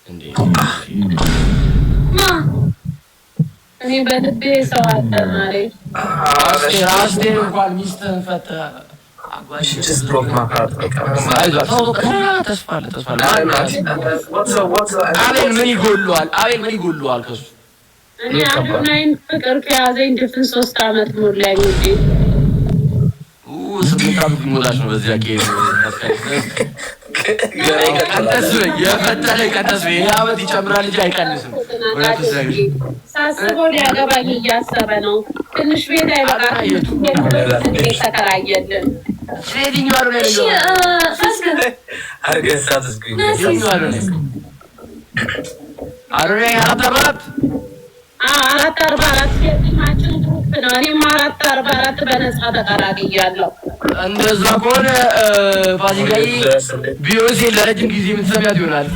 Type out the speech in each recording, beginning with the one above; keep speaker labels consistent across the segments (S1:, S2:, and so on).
S1: እንዴ
S2: እኔ በልቤ ሰው አለ ማለት
S1: አስቴ እንኳን ሚስትህን ፈተህ አቤል ምን ይጎለዋል? አቤል ምን ይጎለዋል ከሱ?
S2: እኔ አሁን ፍቅር ከያዘኝ ድፍን 3 ዓመት ሞላኝ እንዴ
S1: 8 ዓመት ሊሞላሽ ነው በዚህ አኬ ቀንተስ የፈጠረ ቀንተስ የዓመት ይጨምራል እንጂ አይቀንስም።
S2: ሳስበው ሊያገባኝ እያሰበ ነው። ትንሽ ቤት አይበቃም። ተከራየልን
S1: ትሬዲንግ ባሮ ነው አሮኔ
S2: 444 ፊልማችን ግሩፕ ነው። እኔም 444 በነፃ ተቀላቅያለሁ።
S1: እንደዛ ከሆነ ፋሲካዬ ቢዮንሴ ለረጅም ጊዜ የምትሰሚያት ይሆናል።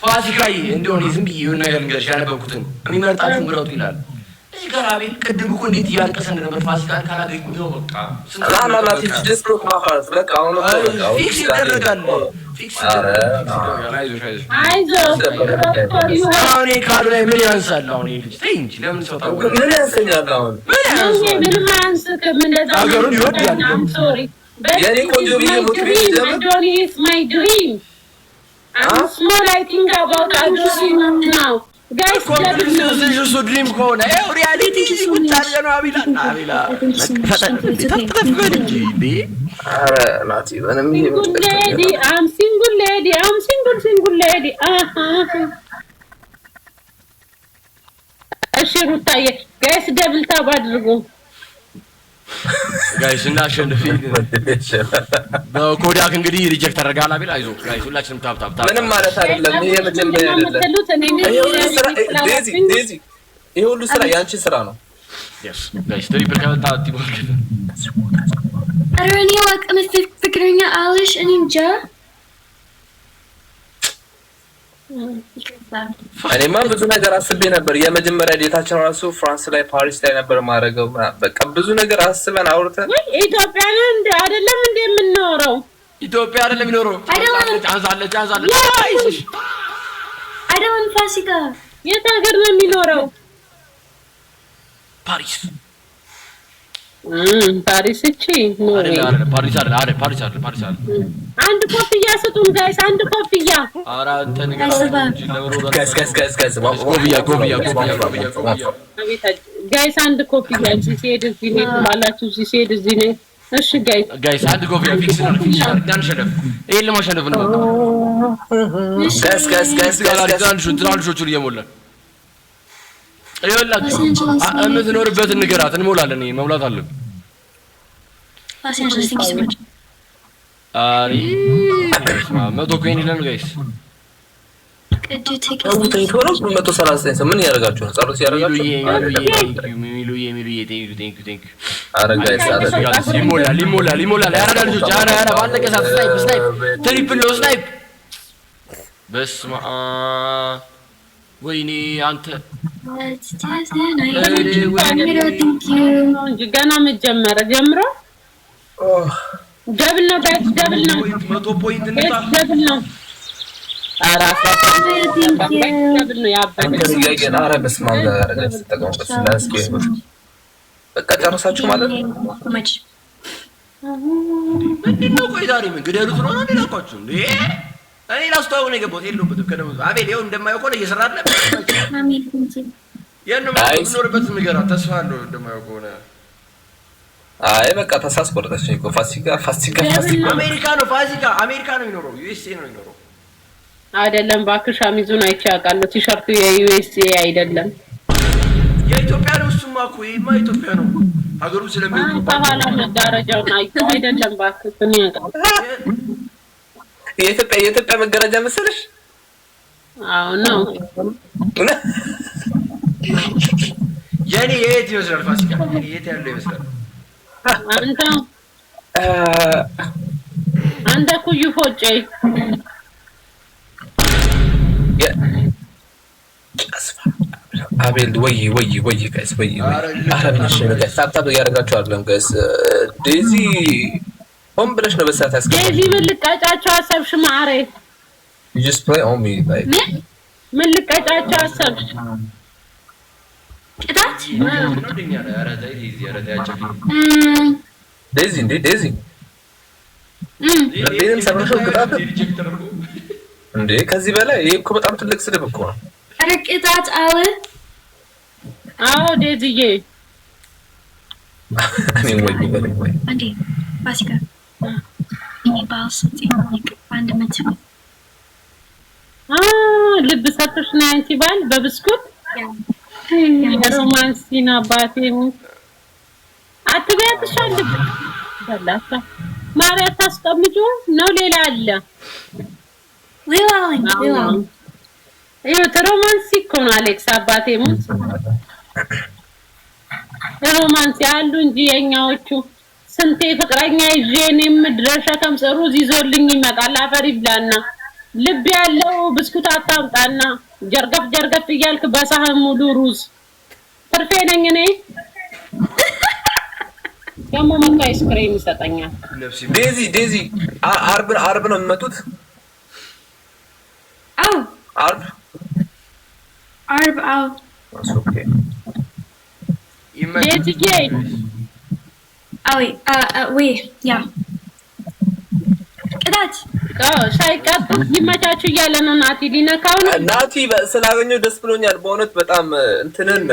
S1: ፋሲካዬ እንደሆነ ዝም ብዬ የሆነ ነገር ልንገርሽ፣ ያነበብኩትን የሚመርጣችሁ ምረጡ ይላል። እዚህ ጋር አቤል ቅድም እኮ እንዴት እያለቀሰ እንደነበር ፋሲካን ካላገኙ ነው በቃ ፊክስ ይደረጋል። አሁን ካሉ ላይ ምን ያንሳል? አሁን ልጅ ተይ እንጂ ለምን ሰው
S3: ምን ያንሰኛል? አሁን
S2: ምንም አያንስክም። እንደዛ
S1: ሀገሩን ይወዳል።
S3: የኔ ቆንጆ ብዬ
S2: my dream. I'm small, I think about I dream now. Guys,
S1: so dream ከሆነ ሪያሊቲ ቁጭ አድርገ ነው አቢላ
S2: I'm single lady. እሺ ሩታዬ ጋይስ ደብል ታብ አድርጉ
S1: ጋይስ እናሸንፍ። በኮዳክ እንግዲህ ሪጀክት ተደረጋል። አቤል አይዞህ ጋይስ ሁላችንም ታብ
S3: ምንም ማለት አይደለም። ይሄ መጀመሪያ አይደለም። ይሄ ሁሉ ስራ ያንቺ ስራ ነው።
S1: yes ጋይስ ትሪፕል ከመጣ አትይባል
S4: አረኒ ወቅም ፍቅረኛ አለሽ እኔ እንጃ።
S3: እኔማ ብዙ ነገር አስቤ ነበር። የመጀመሪያ ዴታችን ራሱ ፍራንስ ላይ ፓሪስ ላይ ነበር ማድረገው። በቃ ብዙ ነገር አስበን አውርተን
S2: ኢትዮጵያ አይደለም እንደ የምንኖረው
S1: ኢትዮጵያ አይደለም የሚኖረው አንዛለች
S4: አይደለም ፋሲካ
S2: የት ሀገር ነው የሚኖረው?
S1: ፓሪስ
S2: ፓሪስ እቺ
S1: ፓሪስ አይደል
S2: አንድ ኮፍያ ስጡን ጋይስ፣ አንድ ኮፍያ።
S1: ኧረ አንተ ነገር
S3: ጋይስ
S2: ጋይስ አንድ ኮፍያ ሲሄድ እዚህ ነው ባላችሁ፣ ሲሄድ እዚህ ነው። እሺ
S1: ጋይስ አንድ ኮፍያ ፊክስ ነው። ዳንሸነፍ ይሄን ለማሸነፍ ነው።
S3: ጋይስ
S1: ትናንሾቹን እየሞላን ይኸውላችሁ የምትኖርበትን ንገራት፣ እንሞላለን። ይሄን መሙላት አለብን። አሪ መቶ ኮይን ይላል ጋይስ።
S3: ምን ያደርጋችሁ ነው? ጸሎት ያደርጋችሁ
S1: ሚሉዬ ቴንክ ዩ
S3: ኧረ ጋይስ
S1: ሊሞላል ያራዳ ልጆች ኧረ ባለቀ ሰዓት ስናይፕ ትሪፕል ነው ስናይፕ። በስመ አብ ወይኔ አንተ
S2: ገና መጀመረ ጀምሮ ደብል ነው ጋይስ፣ ደብል ነው
S1: 100 ፖይንት እንታ
S2: ደብል ነው። አራፋ ደብል ነው ያባለ
S3: ኧረ በስመ አብ ጋይስ ተጠቀሙበት። ስላስኬ በቃ ጨረሳችሁ ማለት ነው።
S1: ምንድነው? ቆይ ዛሬ ምን ግደሉት ነው እንዴ? ላኳችሁ እንዴ? እኔ ላስተዋውቅ ነው የገባሁት። የለሁበትም ከደሞዝ አቤል ይኸው እንደማየው ከሆነ እየሰራ አይደለም። የምኖርበት ንገራት፣ ተስፋ አለው እንደማየው ከሆነ።
S3: አይ በቃ ተሳስ ቆርጠሽ እኮ ፋሲካ
S1: አሜሪካ ነው። ፋሲካ አሜሪካ ነው የሚኖረው፣ ዩኤስኤ ነው የሚኖረው።
S2: አይደለም እባክሽ፣ ሸሚዙን አይቼ አውቃለሁ። ቲሸርቱ የዩኤስኤ አይደለም
S1: የኢትዮጵያ ነው። እሱማ እኮ ይሄማ ኢትዮጵያ ነው። ሀገሩ ስለሚወጡ
S2: በኋላ መጋረጃው አይደለም እባክሽ። እኔ አውቃለሁ
S3: የኢትዮጵያ መጋረጃ መሰለሽ?
S2: አዎ ነው።
S1: የኔ የት ይመስላል ፋሲካ? የኔ የት ያለው ይመስላል?
S2: አንተ ኩዩ ፎጨይ
S3: አቤል ወይ ጋይስ ወይ አረብሽ ጋይስ ታብታብ ያደርጋችሁ አይደለም ጋይስ ዴዚ ሆም ብለሽ ነው በሰዓት ያስቀምጥ
S2: ዴዚ ምን ልቀጫቸው አሰብሽ ማሬ
S3: you just play on me like
S2: ምን ልቀጫቸው አሰብሽ
S4: ቅጣት
S3: ዴዚ እንዴ ዴዚ ለምን ሰራሽው ቅጣት እንዴ ከዚህ በላይ ይሄ እኮ በጣም ትልቅ ስድብ እኮ ነው
S4: ኧረ ቅጣት
S2: አዎ ዴዚዬ
S3: እኔ ወይ
S4: አንዴ ፋሲካ እኔ ባስ አንድ መት
S2: ልብ ሰጥሽ ነው አንቺ ባል በብስኩት ሮማንሲና ባቴሙ አትበያትሻል በላታ ማርያ ታስቀምጪ ነው ሌላ አለ
S4: ሌላ
S2: ይኸው ሮማንሲክ ነው አሌክስ አባቴሙ ሮማንሲ አሉ እንጂ የኛዎቹ ስንቴ ፍቅረኛ ይዤ እኔም ድረሻ ከምጽሩ ይዞልኝ ይመጣል አፈር ይብላና ልብ ያለው ብስኩት አጣምጣና ጀርገፍ እያልክ በሳህን ሙሉ ሩዝ ትርፌ ነኝ እኔ ደግሞ መጣ አይስክሬም ይሰጠኛል
S3: ዴዚ አርብ ነው የሚመጡት አርብ ኦኬ
S2: ዴዚዬ
S4: ያ ቅጣት
S2: ሳይቀጡ ይመቻችሁ እያለ ነው ናቲ ሊነካው ነው
S3: ናቲ ስላገኘው ደስ ብሎኛል በእውነት በጣም እንትንን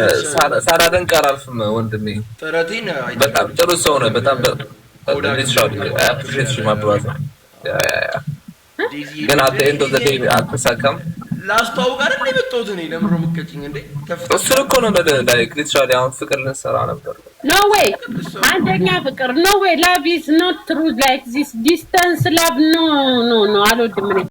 S3: ሳላደንቅ አላልፍም ወንድሜ
S1: ጥረቴን
S3: በጣም ጥሩ ሰው ነው በጣም ግን አት ኤንድ ኦፍ ዘ ዴይ አትሳካም
S1: ላስተዋውቅ አይደል የመጣሁት እኔ ለምን ነው የምትቀጭኝ እንዴ
S3: እሱ እኮ ነው ላይክ ሊትራሊ አሁን ፍቅር ልንሰራ ነበር
S2: ኖ ዌይ አንደኛ ፍቅር ኖ ዌይ ላቭ ኢዝ ኖት ትሩ ላይክ ዚስ ዲስታንስ ላቭ ኖ አልወድም እኔ